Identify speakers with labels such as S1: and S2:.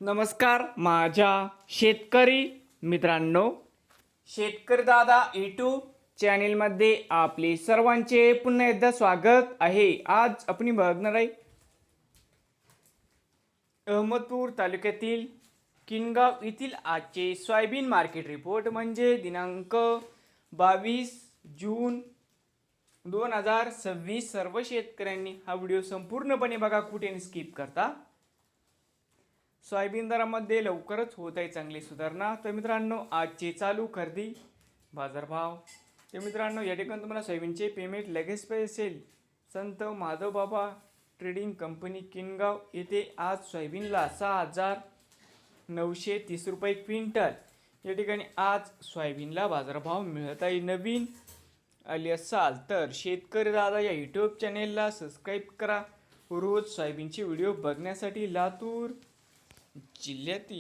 S1: नमस्कार माझ्या शेतकरी मित्रांनो, शेतकरी दादा यूट्यूब चॅनेलमध्ये आपले सर्वांचे पुन्हा एकदा स्वागत आहे. आज आपण बघणार आहे अहमदपूर तालुक्यातील किनगाव येथील आजचे सोयाबीन मार्केट रिपोर्ट म्हणजे दिनांक 22 जून 2026. सर्व शेतकऱ्यांनी हा व्हिडिओ संपूर्णपणे बघा, कुठे स्किप करता. सोयाबीन दरामध्ये लवकरच होत आहे चांगली सुधारणा. तर मित्रांनो, आजचे चालू खरेदी बाजारभाव. तर मित्रांनो, या ठिकाणी तुम्हाला सोयाबीनचे पेमेंट लगेच पाहिजे असेल, संत माधवबाबा ट्रेडिंग कंपनी किनगाव येथे आज सोयाबीनला 6,930 रुपये क्विंटल या ठिकाणी आज सोयाबीनला बाजारभाव मिळत आहे. नवीन आले असाल तर शेतकरी दादा या यूट्यूब चॅनेलला सबस्क्राईब करा रोज सोयाबीनचे व्हिडिओ बघण्यासाठी. लातूर जिल्ह्यातील